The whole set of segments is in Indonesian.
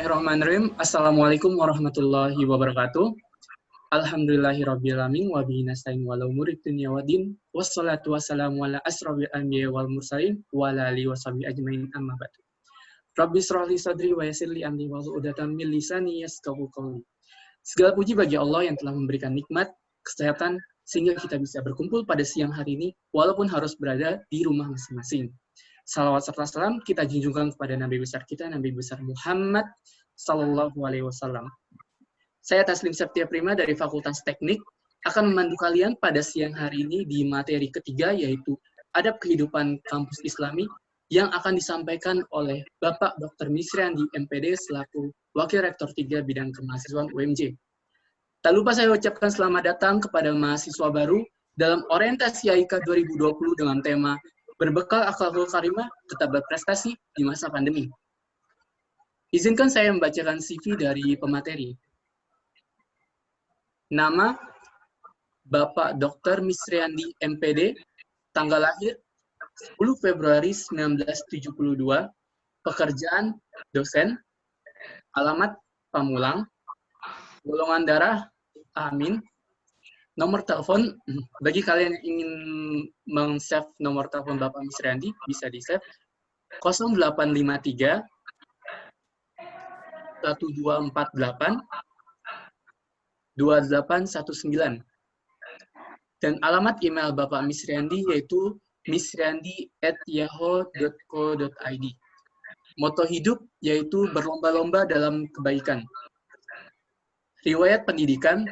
Bismillahirrahmanirrahim. Assalamualaikum warahmatullahi wabarakatuh. Alhamdulillahirrabbilalamin wa bihi nasta'in wa la umuri dunya waddin. Wassalatu wassalamu ala asrofil anbiya'i wal mursalin wa ala alihi washabihi ajmain amma ba'du. Rabbi shrah li sadri wa yassir li amri wahlul 'uqdatam min lisani yafqahu qawli. Segala puji bagi Allah yang telah memberikan nikmat kesehatan sehingga kita bisa berkumpul pada siang hari ini walaupun harus berada di rumah masing-masing. Salawat serta salam kita junjungkan kepada Nabi besar kita, Nabi besar Muhammad Sallallahu Alaihi Wasallam. Saya Taslim Septia Prima dari Fakultas Teknik akan memandu kalian pada siang hari ini di materi ketiga, yaitu Adab Kehidupan Kampus Islami yang akan disampaikan oleh Bapak Dr. Misriandi MPD selaku Wakil Rektor 3 Bidang Kemahasiswaan UMJ. Tak lupa saya ucapkan selamat datang kepada mahasiswa baru dalam orientasi AIKA 2020 dengan tema Berbekal Akhlakul Karimah, Tetap Berprestasi di Masa Pandemi. Izinkan saya membacakan CV dari pemateri. Nama, Bapak Dr. Misriandi MPD, tanggal lahir 10 Februari 1972, pekerjaan dosen, alamat Pamulang, golongan darah Amin, nomor telepon, bagi kalian yang ingin meng-save nomor telepon Bapak Misriandi, bisa di-save 0853 1248 2819. Dan alamat email Bapak Misriandi yaitu misriandi@yahoo.co.id. Moto hidup yaitu berlomba-lomba dalam kebaikan. Riwayat pendidikan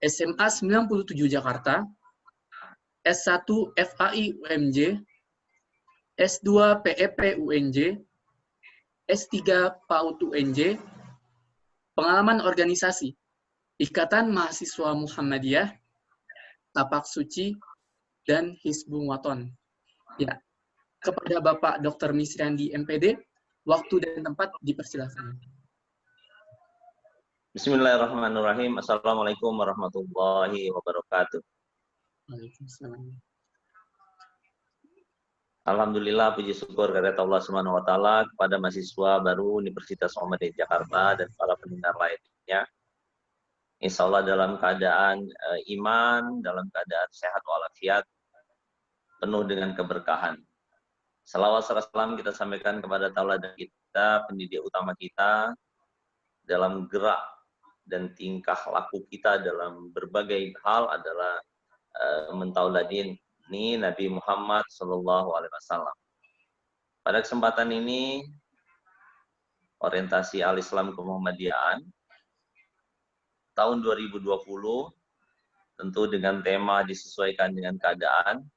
SMA 97 Jakarta, S1 FAI UMJ, S2 PEP UNJ, S3 PAUD UNJ, pengalaman organisasi, Ikatan Mahasiswa Muhammadiyah, Tapak Suci, dan Hizbul Waton. Ya, kepada Bapak Dr. Misriandi MPD, waktu dan tempat dipersilakan. Bismillahirrahmanirrahim. Assalamualaikum warahmatullahi wabarakatuh. Waalaikumsalam. Alhamdulillah, puji syukur kehadirat Allah Subhanahu wa taala kepada mahasiswa baru Universitas Muhammadiyah Jakarta dan para pendengar lainnya. Insya Allah dalam keadaan iman, dalam keadaan sehat walafiat, penuh dengan keberkahan. Salawat serta salam kita sampaikan kepada tauladan kita, pendidik utama kita, dalam gerak dan tingkah laku kita dalam berbagai hal adalah mentauladin ini Nabi Muhammad Sallallahu Alaihi Wasallam. Pada kesempatan ini orientasi Al-Islam Kemuhammadiaan tahun 2020 tentu dengan tema disesuaikan dengan keadaan,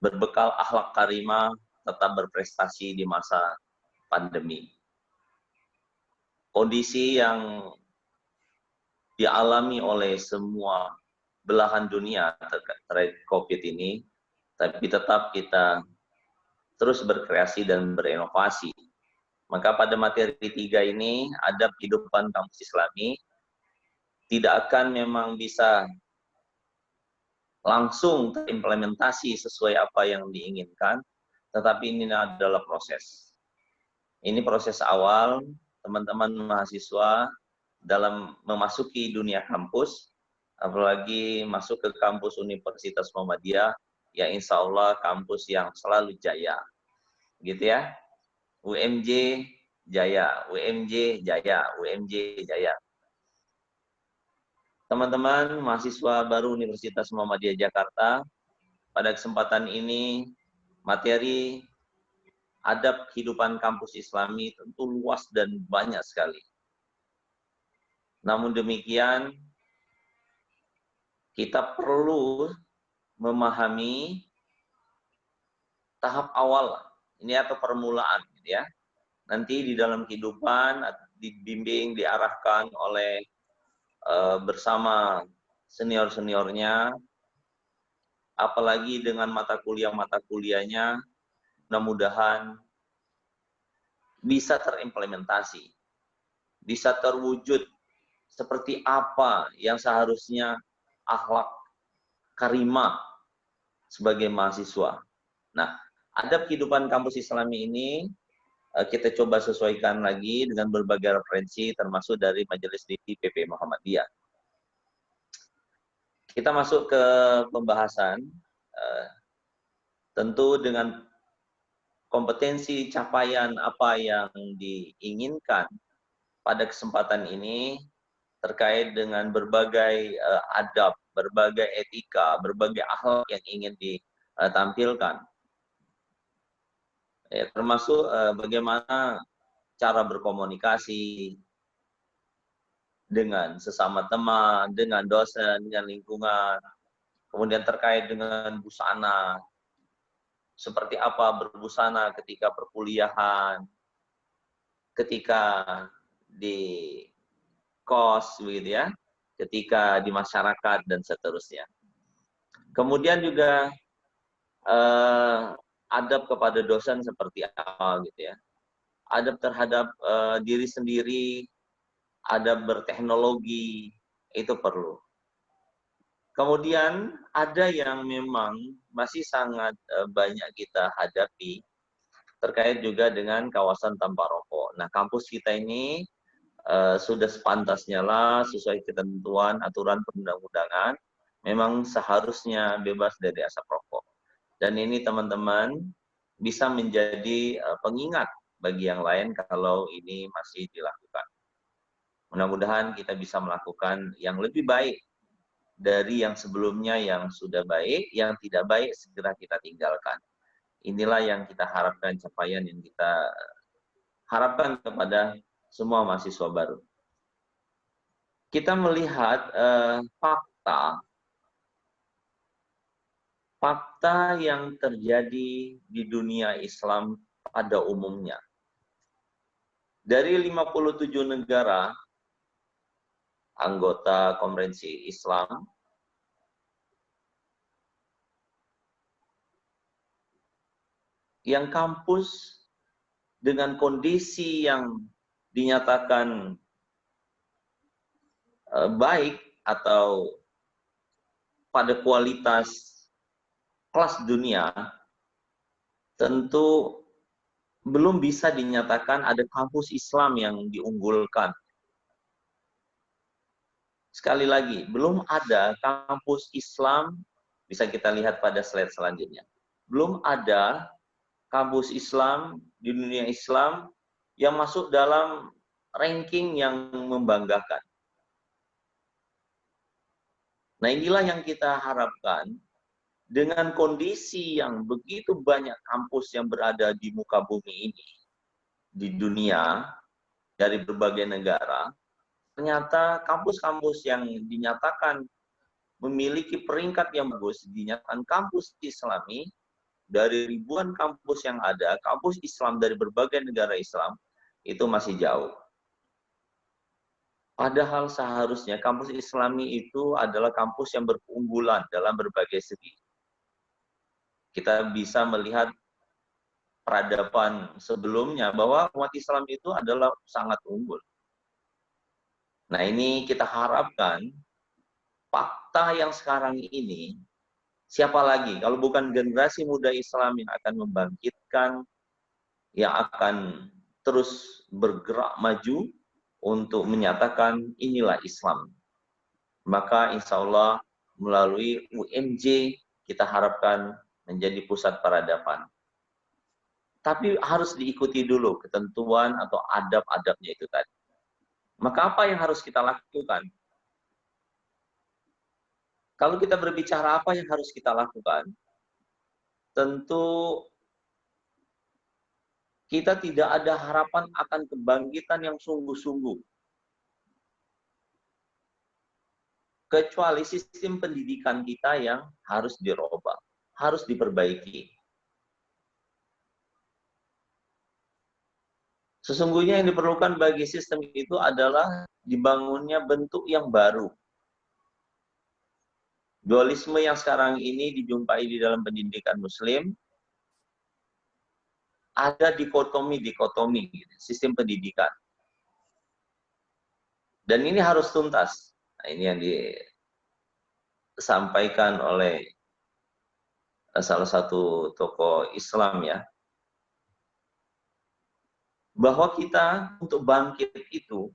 berbekal akhlak karimah tetap berprestasi di masa pandemi. Kondisi yang dialami oleh semua belahan dunia terkait COVID ini, tapi tetap kita terus berkreasi dan berinovasi. Maka pada materi 3 ini, adab kehidupan kampus Islami, tidak akan memang bisa langsung terimplementasi sesuai apa yang diinginkan, tetapi ini adalah proses. Ini proses awal, teman-teman mahasiswa dalam memasuki dunia kampus, apalagi masuk ke kampus Universitas Muhammadiyah, ya insya Allah kampus yang selalu jaya. Gitu ya. UMJ jaya, UMJ jaya, UMJ jaya. Teman-teman mahasiswa baru Universitas Muhammadiyah Jakarta, pada kesempatan ini materi adab kehidupan kampus Islami tentu luas dan banyak sekali. Namun demikian, kita perlu memahami tahap awal ini atau permulaan, gitu ya. Nanti di dalam kehidupan dibimbing, diarahkan oleh bersama senior-seniornya, apalagi dengan mata kuliahnya, mudah-mudahan bisa terimplementasi, bisa terwujud seperti apa yang seharusnya akhlak karimah sebagai mahasiswa. Nah, adab kehidupan kampus Islami ini kita coba sesuaikan lagi dengan berbagai referensi termasuk dari Majelis Dikti PP Muhammadiyah. Kita masuk ke pembahasan, tentu dengan kompetensi capaian apa yang diinginkan pada kesempatan ini terkait dengan berbagai adab, berbagai etika, berbagai akhlak yang ingin ditampilkan. Ya, termasuk bagaimana cara berkomunikasi dengan sesama teman, dengan dosen, dengan lingkungan, kemudian terkait dengan busana, seperti apa berbusana ketika perkuliahan, ketika di kos, begitu ya, ketika di masyarakat dan seterusnya. Kemudian juga adab kepada dosen seperti apa, gitu ya. Adab terhadap diri sendiri, adab berteknologi, itu perlu. Kemudian ada yang memang masih sangat banyak kita hadapi terkait juga dengan kawasan tanpa rokok. Nah, kampus kita ini sudah sepantasnya lah sesuai ketentuan aturan perundang-undangan, memang seharusnya bebas dari asap rokok. Dan ini teman-teman bisa menjadi pengingat bagi yang lain kalau ini masih dilakukan. Mudah-mudahan kita bisa melakukan yang lebih baik dari yang sebelumnya yang sudah baik, yang tidak baik segera kita tinggalkan. Inilah yang kita harapkan, capaian yang kita harapkan kepada semua mahasiswa baru. Kita melihat fakta yang terjadi di dunia Islam pada umumnya. Dari 57 negara anggota Konferensi Islam, yang kampus dengan kondisi yang dinyatakan baik atau pada kualitas kelas dunia, tentu belum bisa dinyatakan ada kampus Islam yang diunggulkan. Sekali lagi, belum ada kampus Islam, bisa kita lihat pada slide selanjutnya. Belum ada kampus Islam di dunia Islam yang masuk dalam ranking yang membanggakan. Nah, inilah yang kita harapkan dengan kondisi yang begitu banyak kampus yang berada di muka bumi ini, di dunia, dari berbagai negara, ternyata kampus-kampus yang dinyatakan memiliki peringkat yang bagus, dinyatakan kampus Islami, dari ribuan kampus yang ada, kampus Islam dari berbagai negara Islam, itu masih jauh. Padahal seharusnya kampus Islami itu adalah kampus yang berkeunggulan dalam berbagai segi. Kita bisa melihat peradaban sebelumnya bahwa umat Islam itu adalah sangat unggul. Nah, ini kita harapkan fakta yang sekarang ini, siapa lagi kalau bukan generasi muda Islam yang akan membangkitkan, yang akan terus bergerak maju untuk menyatakan inilah Islam. Maka insya Allah melalui UMJ kita harapkan menjadi pusat peradaban. Tapi harus diikuti dulu ketentuan atau adab-adabnya itu tadi. Maka apa yang harus kita lakukan? Kalau kita berbicara apa yang harus kita lakukan, tentu kita tidak ada harapan akan kebangkitan yang sungguh-sungguh. Kecuali sistem pendidikan kita yang harus dirubah, harus diperbaiki. Sesungguhnya yang diperlukan bagi sistem itu adalah dibangunnya bentuk yang baru. Dualisme yang sekarang ini dijumpai di dalam pendidikan Muslim, ada dikotomi sistem pendidikan. Dan ini harus tuntas. Nah, ini yang disampaikan oleh salah satu tokoh Islam ya. bahwa kita untuk bangkit itu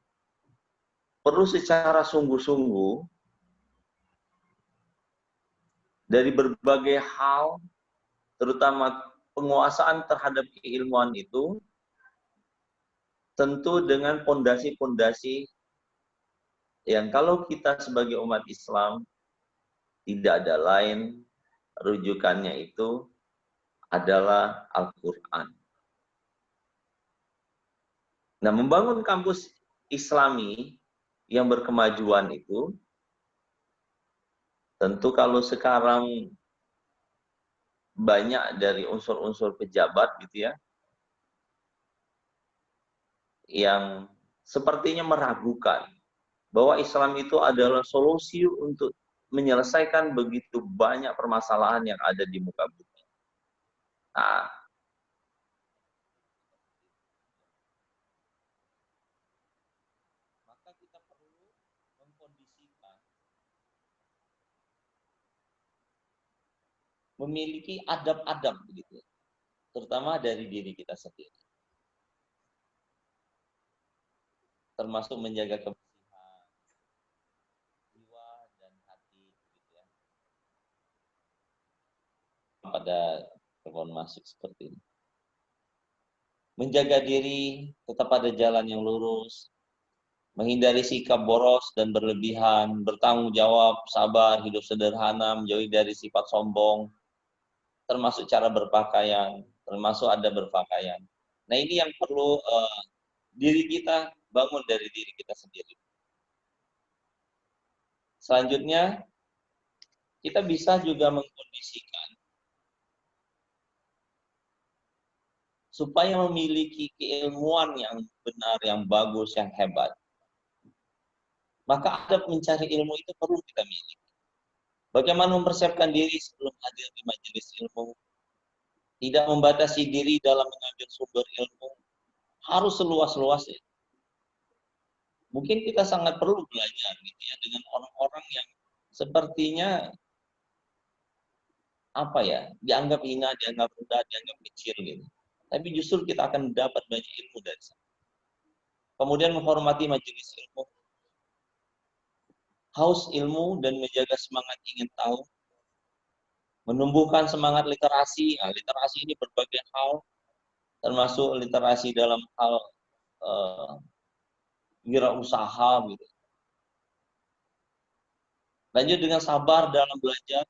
perlu secara sungguh-sungguh dari berbagai hal, terutama penguasaan terhadap keilmuan itu, tentu dengan pondasi-pondasi yang kalau kita sebagai umat Islam tidak ada lain rujukannya itu adalah Al-Quran. Nah, membangun kampus Islami yang berkemajuan itu, tentu kalau sekarang banyak dari unsur-unsur pejabat gitu ya, yang sepertinya meragukan bahwa Islam itu adalah solusi untuk menyelesaikan begitu banyak permasalahan yang ada di muka bumi. Nah, maka kita perlu mengkondisikan, memiliki adab-adab begitu, terutama dari diri kita sendiri, termasuk menjaga kebersihan jiwa dan hati, gitu ya, pada telepon masuk seperti ini. Menjaga diri tetap pada jalan yang lurus, menghindari sikap boros dan berlebihan, bertanggung jawab, sabar, hidup sederhana, menjauhi dari sifat sombong, termasuk cara berpakaian, termasuk ada berpakaian. Nah, ini yang perlu diri kita bangun dari diri kita sendiri. Selanjutnya, kita bisa juga mengkondisikan supaya memiliki keilmuan yang benar, yang bagus, yang hebat. Maka adab mencari ilmu itu perlu kita miliki. Bagaimana mempersiapkan diri sebelum hadir di majelis ilmu, tidak membatasi diri dalam mengambil sumber ilmu, harus seluas-luasnya. Mungkin kita sangat perlu belajar gitu ya dengan orang-orang yang sepertinya apa ya, dianggap hina, dianggap rendah, dianggap kecil gitu. Tapi justru kita akan dapat banyak ilmu dari sana. Kemudian menghormati majelis ilmu, haus ilmu dan menjaga semangat ingin tahu, menumbuhkan semangat literasi. Nah, literasi ini berbagai hal, termasuk literasi dalam hal wirausaha gitu. Lanjut dengan sabar dalam belajar,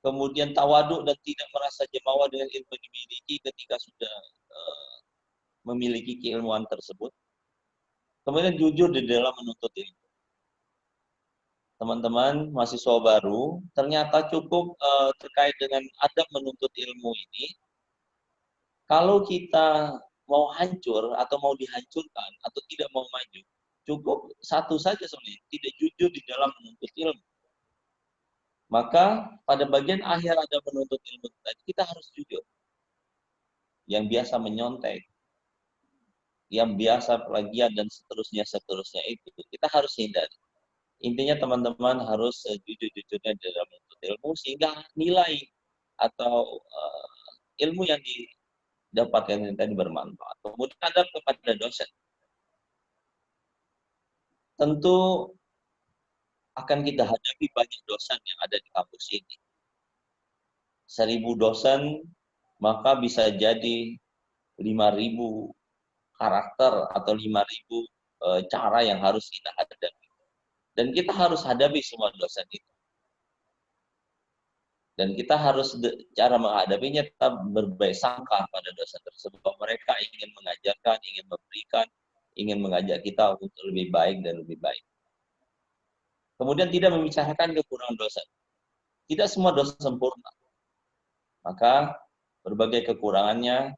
kemudian tawaduk dan tidak merasa jemawa dengan ilmu yang dimiliki ketika sudah memiliki keilmuan tersebut. Kemudian jujur di dalam menuntut ilmu. Teman-teman mahasiswa baru, ternyata cukup terkait dengan adab menuntut ilmu ini, kalau kita mau hancur atau mau dihancurkan atau tidak mau maju, cukup satu saja sebenarnya, tidak jujur di dalam menuntut ilmu. Maka pada bagian akhir ada menuntut ilmu tadi, kita harus jujur. Yang biasa menyontek, yang biasa plagiat dan seterusnya itu kita harus hindari. Intinya teman-teman harus jujur-jujurnya dalam menuntut ilmu sehingga nilai atau ilmu yang didapatkan tadi bermanfaat. Kemudian adab kepada dosen. Tentu akan kita hadapi banyak dosen yang ada di kampus ini. 1.000 dosen, maka bisa jadi 5.000 karakter atau 5.000 cara yang harus kita hadapi. Dan kita harus hadapi semua dosen itu. Dan kita harus cara menghadapinya tetap berbaik sangka pada dosen tersebut. Bahwa mereka ingin mengajarkan, ingin memberikan, ingin mengajak kita untuk lebih baik dan lebih baik. Kemudian tidak membicarakan kekurangan dosen. Tidak semua dosen sempurna. Maka berbagai kekurangannya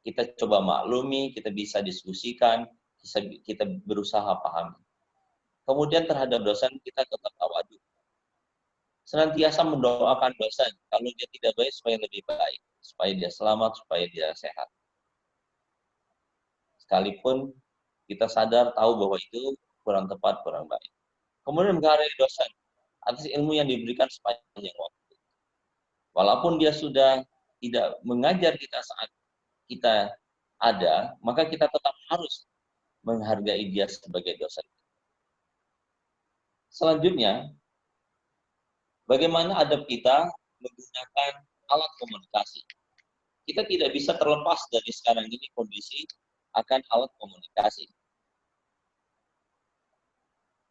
kita coba maklumi, kita bisa diskusikan, kita berusaha pahami. Kemudian terhadap dosen kita tetap tawadhu. Senantiasa mendoakan dosen kalau dia tidak baik supaya lebih baik, supaya dia selamat, supaya dia sehat. Sekalipun kita sadar tahu bahwa itu kurang tepat, kurang baik. Kemudian menghargai dosen atas ilmu yang diberikan sepanjang waktu. Walaupun dia sudah tidak mengajar kita saat kita ada, maka kita tetap harus menghargai dia sebagai dosen. Selanjutnya, bagaimana adab kita menggunakan alat komunikasi. Kita tidak bisa terlepas dari sekarang ini kondisi akan alat komunikasi,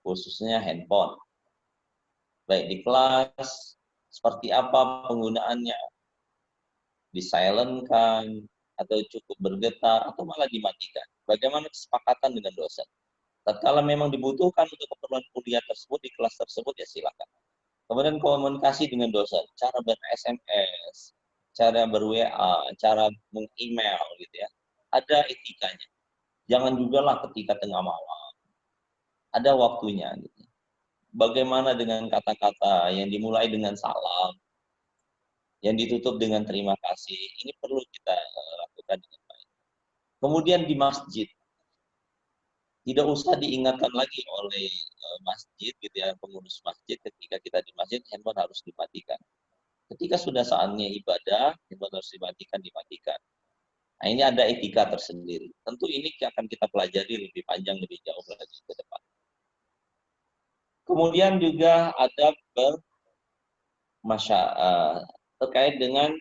khususnya handphone. Baik di kelas, seperti apa penggunaannya, di-silent-kan, atau cukup bergetar, atau malah dimatikan. Bagaimana kesepakatan dengan dosen. Tatkala memang dibutuhkan untuk keperluan kuliah tersebut, di kelas tersebut, ya silakan. Kemudian komunikasi dengan dosen, cara ber-SMS, cara ber-WA, cara meng-email, gitu ya. Ada etikanya. Jangan juga lah ketika tengah malam. Ada waktunya. Gitu. Bagaimana dengan kata-kata yang dimulai dengan salam, yang ditutup dengan terima kasih, ini perlu kita lakukan dengan baik. Kemudian di masjid, tidak usah diingatkan lagi oleh masjid, gitu ya, pengurus masjid, ketika kita di masjid, handphone harus dimatikan. Ketika sudah saatnya ibadah, handphone harus dimatikan. Nah, ini ada etika tersendiri. Tentu ini akan kita pelajari lebih panjang, lebih jauh lagi ke depan. Kemudian juga ada terkait dengan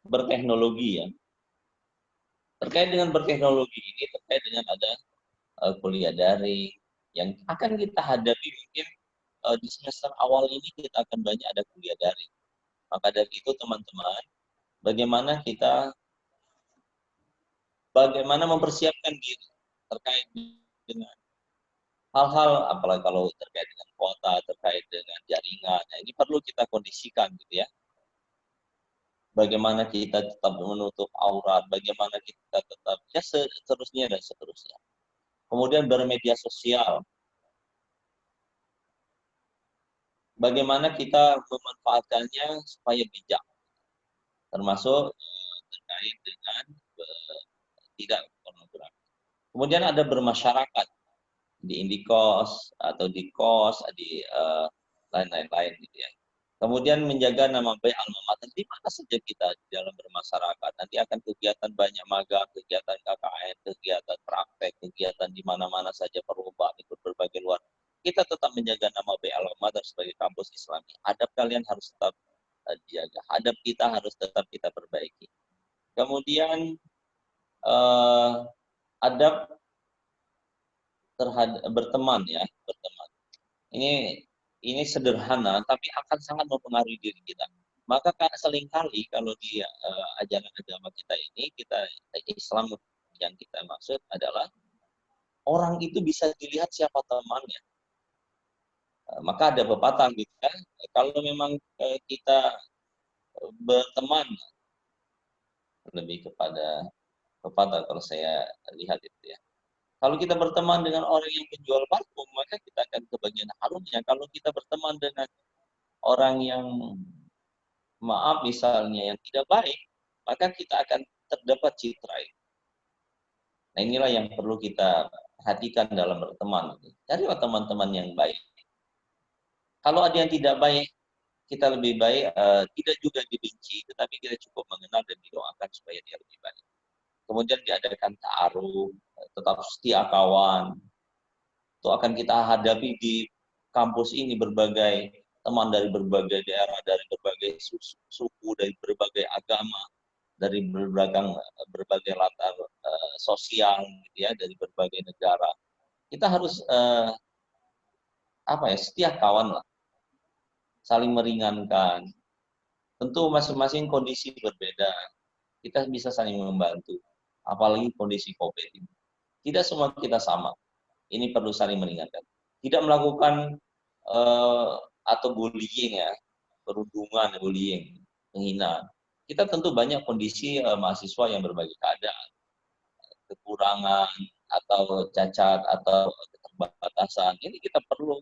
berteknologi, ya. Terkait dengan berteknologi ini, terkait dengan ada kuliah daring yang akan kita hadapi mungkin di semester awal ini kita akan banyak ada kuliah daring. Maka dari itu teman-teman, bagaimana mempersiapkan diri terkait dengan hal-hal, apalagi kalau terkait dengan kuota, terkait dengan jaringan. Nah, ini perlu kita kondisikan, gitu ya. Bagaimana kita tetap menutup aurat, bagaimana kita tetap, ya seterusnya dan seterusnya. Kemudian bermedia sosial. Bagaimana kita memanfaatkannya supaya bijak. Termasuk terkait dengan tidak pornografi. Kemudian ada bermasyarakat di indikos atau di kos, di lain-lain gitu ya. Kemudian menjaga nama baik alma mater di mana saja kita di dalam bermasyarakat. Nanti akan kegiatan banyak magang, kegiatan KKN, kegiatan praktek, kegiatan di mana-mana saja perlombaan ikut berbagai luar. Kita tetap menjaga nama baik alma mater sebagai kampus Islami. Adab kalian harus tetap dijaga. Adab kita harus tetap kita perbaiki. Kemudian adab terhadap berteman, ya, berteman. Ini sederhana, tapi akan sangat mempengaruhi diri kita. Maka seringkali kalau di ajaran agama kita ini, Islam yang kita maksud adalah orang itu bisa dilihat siapa temannya. Maka ada pepatah gitu kan, kalau memang kita berteman, lebih kepada pepatah kalau saya lihat itu ya. Kalau kita berteman dengan orang yang penjual parfum, maka kita akan kebagian harumnya. Kalau kita berteman dengan orang yang maaf misalnya yang tidak baik, maka kita akan terdapat citra. Nah, inilah yang perlu kita perhatikan dalam berteman. Carilah teman-teman yang baik. Kalau ada yang tidak baik, kita lebih baik tidak juga dibenci, tetapi kita cukup mengenal dan didoakan supaya dia lebih baik. Kemudian diadakan ta'aruf, tetap setia kawan. Itu akan kita hadapi di kampus ini berbagai teman dari berbagai daerah, dari berbagai suku, dari berbagai agama, dari berbagai latar sosial, gitu ya, dari berbagai negara. Kita harus setia kawan lah, saling meringankan. Tentu masing-masing kondisi berbeda. Kita bisa saling membantu, apalagi kondisi COVID ini. Tidak semua kita sama. Ini perlu saling meringankan. Tidak melakukan atau bullying, ya, perundungan, bullying, penghinaan. Kita tentu banyak kondisi mahasiswa yang berbagai keadaan, kekurangan atau cacat atau keterbatasan. Ini kita perlu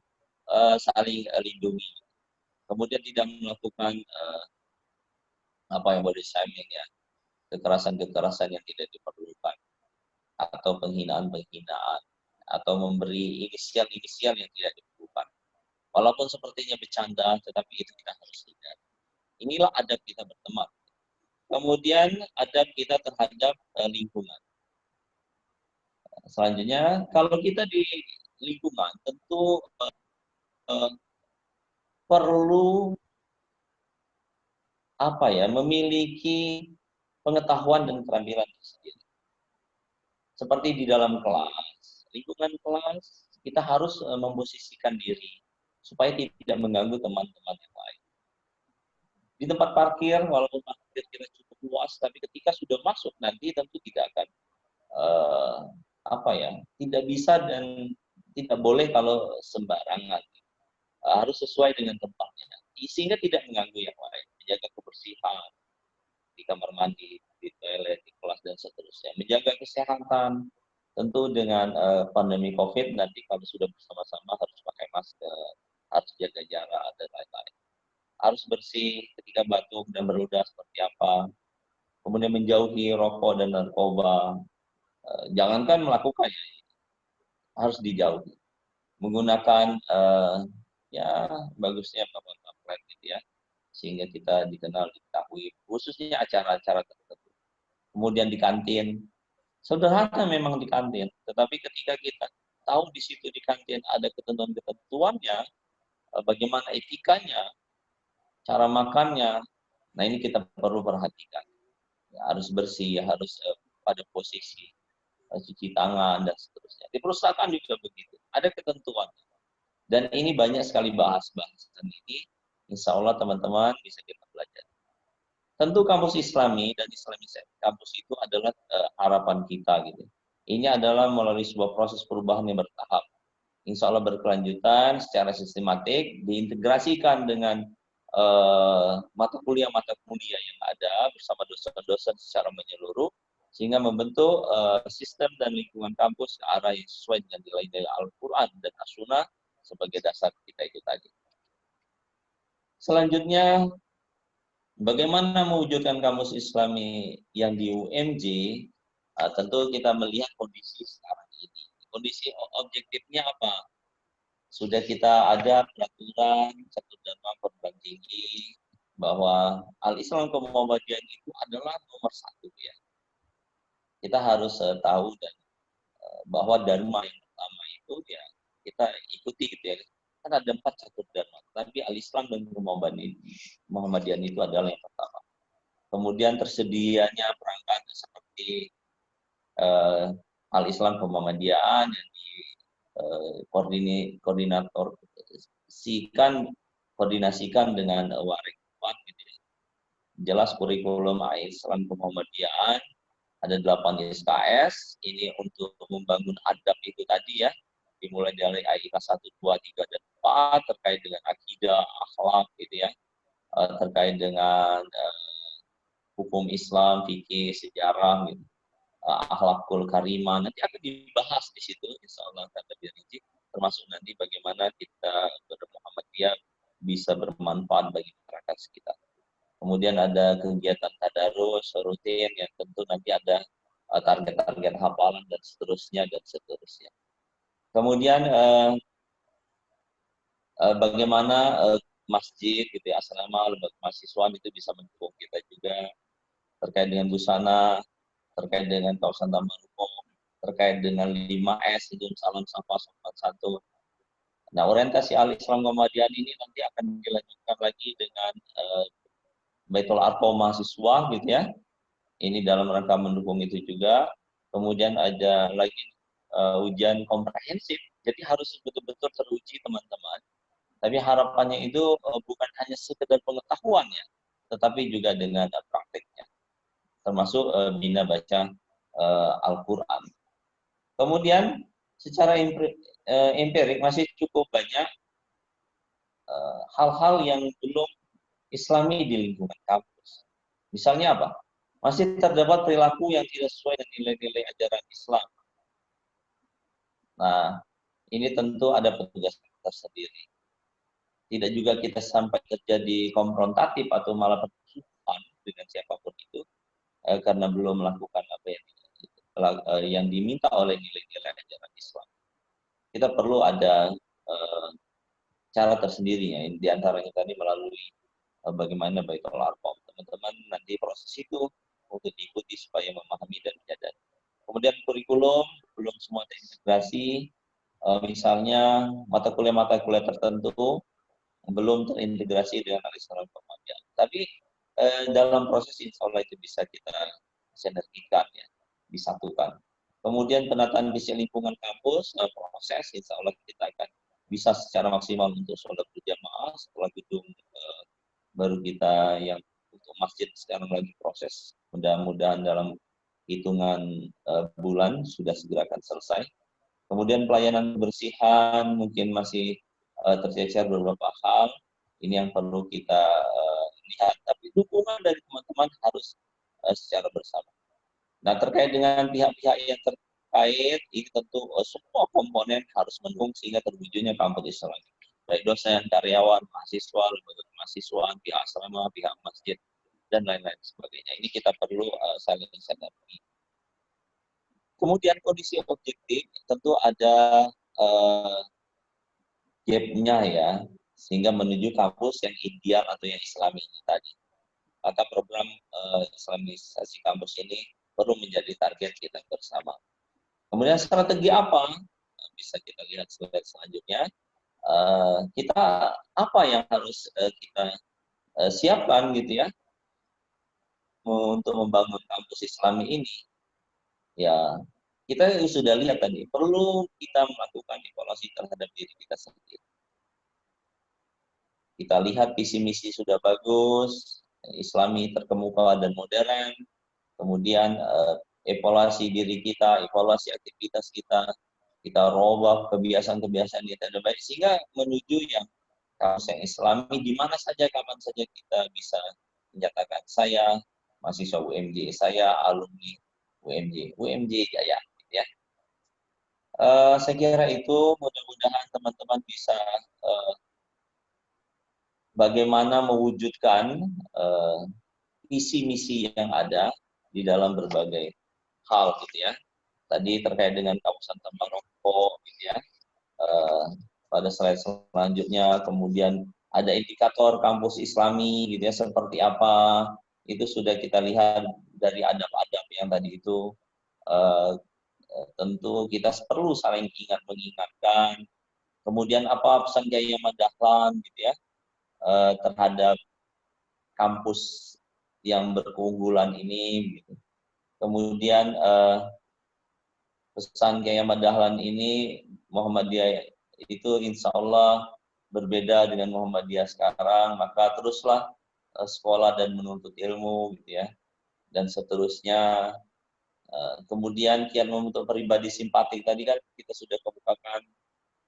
saling lindungi. Kemudian tidak melakukan body shaming, ya, kekerasan-kekerasan yang tidak diperlukan, atau penghinaan-penghinaan, atau memberi inisial-inisial yang tidak diperlukan. Walaupun sepertinya bercanda, tetapi itu kita harus hindari. Inilah adab kita berteman. kemudian adab kita terhadap lingkungan. Selanjutnya, kalau kita di lingkungan tentu perlu memiliki pengetahuan dan keterampilan tersendiri. Seperti di dalam kelas, lingkungan kelas kita harus memposisikan diri supaya tidak mengganggu teman-teman yang lain. Di tempat parkir, walaupun parkir kita cukup luas, tapi ketika sudah masuk nanti tentu tidak akan tidak bisa dan tidak boleh kalau sembarangan. Harus sesuai dengan tempatnya, sehingga tidak mengganggu yang lain. Menjaga kebersihan di kamar mandi, di toilet, di kelas dan seterusnya. Menjaga kesehatan, tentu dengan pandemi COVID nanti kalau sudah bersama-sama harus pakai masker, harus jaga jarak dan lain-lain. Harus bersih ketika batuk dan berludah seperti apa. Kemudian menjauhi rokok dan narkoba. Jangankan melakukannya, harus dijauhi. Menggunakan bagusnya pamflet gitu ya, sehingga kita dikenal, diketahui, khususnya acara-acara tertentu. Kemudian di kantin, sederhana memang di kantin, tetapi ketika kita tahu di situ di kantin ada ketentuan-ketentuannya, bagaimana etikanya, cara makannya, nah ini kita perlu perhatikan. Ya, harus bersih, harus pada posisi, cuci tangan dan seterusnya. Di perusahaan juga begitu, ada ketentuan. Dan ini banyak sekali bahasan ini, insya Allah teman-teman bisa kita pelajari. Tentu kampus Islami dan Islamisasi kampus itu adalah harapan kita gitu. Ini adalah melalui sebuah proses perubahan yang bertahap. Insya Allah berkelanjutan secara sistematik, diintegrasikan dengan mata kuliah yang ada bersama dosen-dosen secara menyeluruh, sehingga membentuk sistem dan lingkungan kampus ke arah yang sesuai dengan nilai-nilai Al-Quran dan As-Sunnah sebagai dasar kita itu tadi. Selanjutnya, bagaimana mewujudkan kampus Islami yang di UMJ? Tentu kita melihat kondisi sekarang ini. Kondisi objektifnya apa? Sudah kita ada peraturan Catur Dharma Perguruan Tinggi bahwa Al-Islam Muhammadiyah itu adalah nomor 1 ya. Kita harus tahu dan bahwa Dharma yang pertama itu ya kita ikuti gitu ya. Kan ada 4 Catur Dharma, tapi Al-Islam dan Muhammadiyah itu adalah yang pertama. Kemudian tersedianya perangkat seperti Al-Islam Muhammadiyah yang koordinasikan dengan Warik gitu ya. Jelas kurikulum Islam Muhammadiyah ada 8 SKS, ini untuk membangun adab itu tadi ya, dimulai dari AIK 1, 2, 3, dan 4, terkait dengan akidah, akhlak gitu ya, terkait dengan hukum Islam, fikih, sejarah gitu. Akhlakul karimah nanti akan dibahas di situ, insya Allah akan lebih rinci, termasuk nanti bagaimana kita Muhammadiyah bisa bermanfaat bagi masyarakat sekitar. Kemudian ada kegiatan tadarus rutin yang tentu nanti ada target-target hafalan dan seterusnya dan seterusnya. Kemudian bagaimana masjid gitu ya, asrama lembaga mahasiswa itu bisa mendukung kita juga terkait dengan busana, terkait dengan kawasan taman umum, terkait dengan 5S, itu salam sampah sopan satu. Nah, orientasi Al-Islam Muhammadiyah ini nanti akan dilanjutkan lagi dengan Baitul Arqam mahasiswa gitu ya. Ini dalam rangka mendukung itu juga. Kemudian ada lagi ujian komprehensif. Jadi harus betul-betul teruji teman-teman. Tapi harapannya itu bukan hanya sekedar pengetahuannya, tetapi juga dengan prakteknya. Termasuk bina baca Al-Quran. Kemudian secara empirik masih cukup banyak hal-hal yang belum Islami di lingkungan kampus. Misalnya apa? Masih terdapat perilaku yang tidak sesuai dengan nilai-nilai ajaran Islam. Nah, ini tentu ada petugas tersendiri. Tidak juga kita sampai terjadi konfrontatif atau malah permusuhan dengan siapapun itu karena belum melakukan apa yang diminta oleh nilai-nilai ajaran Islam. Kita perlu ada cara tersendiri ya, di antaranya tadi melalui bagaimana Baitul Arqam. teman-teman nanti proses itu untuk diikuti supaya memahami dan menyadari. Kemudian kurikulum belum semua terintegrasi, misalnya mata kuliah tertentu belum terintegrasi dengan aliran Muhammadiyah. Tapi dalam proses insya Allah itu bisa kita sinergikan ya, disatukan. Kemudian penataan visi lingkungan kampus, proses insya Allah kita akan bisa secara maksimal untuk sholat berjamaah setelah gedung baru kita yang untuk masjid sekarang lagi proses. Mudah-mudahan dalam hitungan bulan sudah segera akan selesai. Kemudian pelayanan kebersihan mungkin masih tercecer beberapa hal. Ini yang perlu kita lihat. Tapi dukungan dari teman-teman harus secara bersama. Nah, terkait dengan pihak-pihak yang terkait, ini tentu semua komponen harus mendukung sehingga terwujudnya kampus Islam. Baik dosen, karyawan, mahasiswa, lembaga kemahasiswaan, pihak asrama, pihak masjid, dan lain-lain sebagainya. Ini kita perlu saling sadari. Kemudian kondisi objektif tentu ada gap-nya ya, sehingga menuju kampus yang ideal atau yang islami tadi. Maka program islamisasi kampus ini perlu menjadi target kita bersama. Kemudian strategi apa? Bisa kita lihat slide selanjutnya. Kita apa yang harus kita siapkan gitu ya untuk membangun kampus islami ini. Ya, kita sudah lihat tadi, perlu kita melakukan evaluasi terhadap diri kita sendiri. Kita lihat visi misi sudah bagus, islami terkemuka dan modern, kemudian evaluasi diri kita, evaluasi aktivitas kita robah kebiasaan-kebiasaan kita dan baik, sehingga menuju yang kampus yang islami, di mana saja, kapan saja kita bisa menyatakan saya mahasiswa UMJ, saya alumni UMJ Jaya. Ya. Saya kira itu mudah-mudahan teman-teman bisa bagaimana mewujudkan visi misi yang ada di dalam berbagai hal gitu ya. Tadi terkait dengan kawasan tambang rokok gitu ya. Pada slide selanjutnya kemudian ada indikator kampus islami gitu ya, seperti apa, itu sudah kita lihat dari adab-adab yang tadi itu. Tentu kita perlu saling mengingatkan. Kemudian apa pesan Kiai Ahmad Dahlan gitu ya terhadap kampus yang berkeunggulan ini. Gitu. Kemudian pesan Kiai Ahmad Dahlan ini, Muhammadiyah itu insya Allah berbeda dengan Muhammadiyah sekarang, maka teruslah sekolah dan menuntut ilmu gitu ya, dan seterusnya. Kemudian kian membentuk pribadi simpatik tadi kan kita sudah kemukakan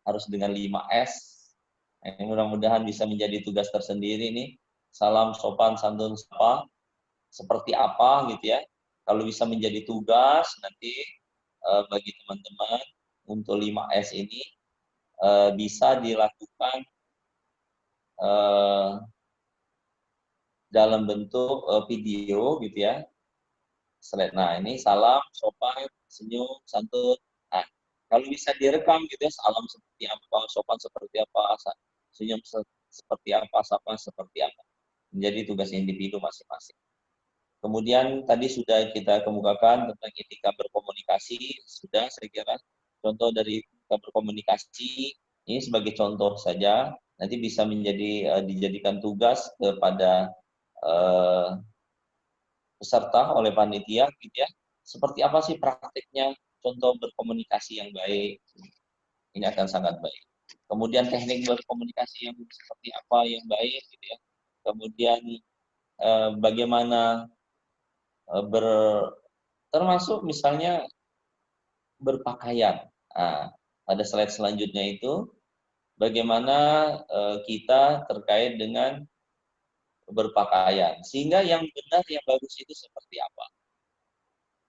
harus dengan 5S. Mudah-mudahan bisa menjadi tugas tersendiri nih. Salam, sopan, santun, sapa. Seperti apa gitu ya. Kalau bisa menjadi tugas nanti bagi teman-teman untuk 5S ini bisa dilakukan dalam bentuk video gitu ya. Nah, ini salam, sopan, senyum, santun. Nah, kalau bisa direkam gitu ya, salam seperti apa, sopan seperti apa, senyum seperti apa, sapa seperti apa. Menjadi tugas individu masing-masing. Kemudian tadi sudah kita kemukakan tentang etika berkomunikasi, sudah saya kira contoh dari etika berkomunikasi ini sebagai contoh saja, nanti bisa menjadi dijadikan tugas kepada peserta oleh panitia gitu ya. Seperti apa sih praktiknya contoh berkomunikasi yang baik? Ini akan sangat baik. Kemudian teknik berkomunikasi yang seperti apa yang baik gitu ya. Kemudian bagaimana termasuk misalnya berpakaian. Nah, pada slide selanjutnya itu bagaimana kita terkait dengan berpakaian, sehingga yang benar, yang bagus itu seperti apa.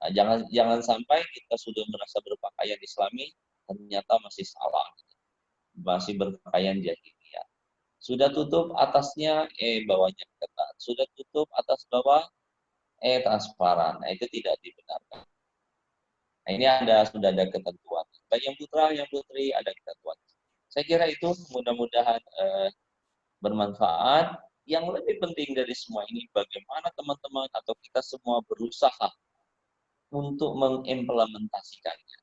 Nah, jangan sampai kita sudah merasa berpakaian Islami ternyata masih salah, masih berpakaian jahiliyah. Sudah tutup atasnya, bawahnya ketat. Sudah tutup atas bawah, transparan. Nah, itu tidak dibenarkan. Nah, ini sudah ada ketentuan. Baik yang putra, yang putri ada ketentuan. Saya kira itu mudah-mudahan bermanfaat. yang lebih penting dari semua ini, bagaimana teman-teman atau kita semua berusaha untuk mengimplementasikannya,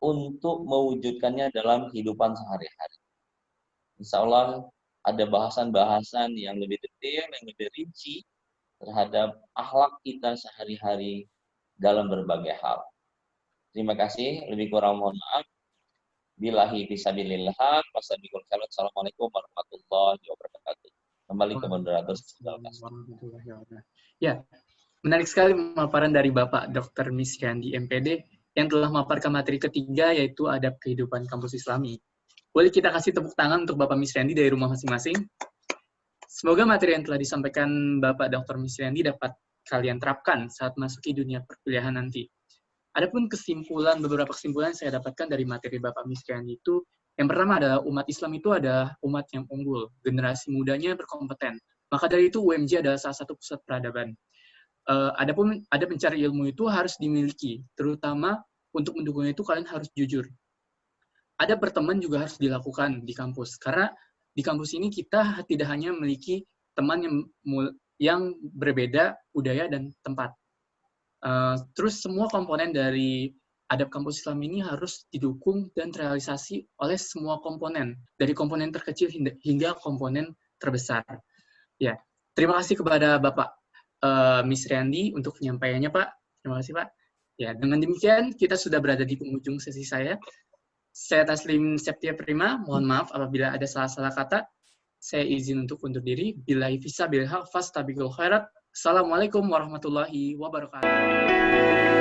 untuk mewujudkannya dalam kehidupan sehari-hari. Insya Allah ada bahasan-bahasan yang lebih detail, yang lebih rinci terhadap akhlak kita sehari-hari dalam berbagai hal. Terima kasih, lebih kurang mohon maaf. Billahi fisabilillah, wassalamualaikum warahmatullahi wabarakatuh. Kembali ke moderator. Ya, menarik sekali pemaparan dari Bapak Dr. Misriandi, MPD, yang telah memaparkan materi ketiga, yaitu adab kehidupan kampus Islami. Boleh kita kasih tepuk tangan untuk Bapak Misriandi dari rumah masing-masing. Semoga materi yang telah disampaikan Bapak Dr. Misriandi dapat kalian terapkan saat masuki dunia perkuliahan nanti. Adapun beberapa kesimpulan yang saya dapatkan dari materi Bapak Misriandi itu, yang pertama adalah umat Islam itu adalah umat yang unggul, generasi mudanya berkompeten. Maka dari itu UMJ adalah salah satu pusat peradaban. Adapun ada pencari ilmu itu harus dimiliki, terutama untuk mendukungnya itu kalian harus jujur. Ada berteman juga harus dilakukan di kampus, karena di kampus ini kita tidak hanya memiliki teman yang berbeda budaya dan tempat. Terus semua komponen dari adab kampus Islam ini harus didukung dan terrealisasi oleh semua komponen, dari komponen terkecil hingga komponen terbesar. Ya, terima kasih kepada Bapak Misriandi untuk penyampaiannya, Pak. Terima kasih, Pak. Ya, dengan demikian kita sudah berada di penghujung sesi saya. Saya Taslim Septia Prima, mohon maaf apabila ada salah-salah kata. Saya izin untuk undur diri. Billahi fisabilillah fastabiqul khairat. Assalamualaikum warahmatullahi wabarakatuh.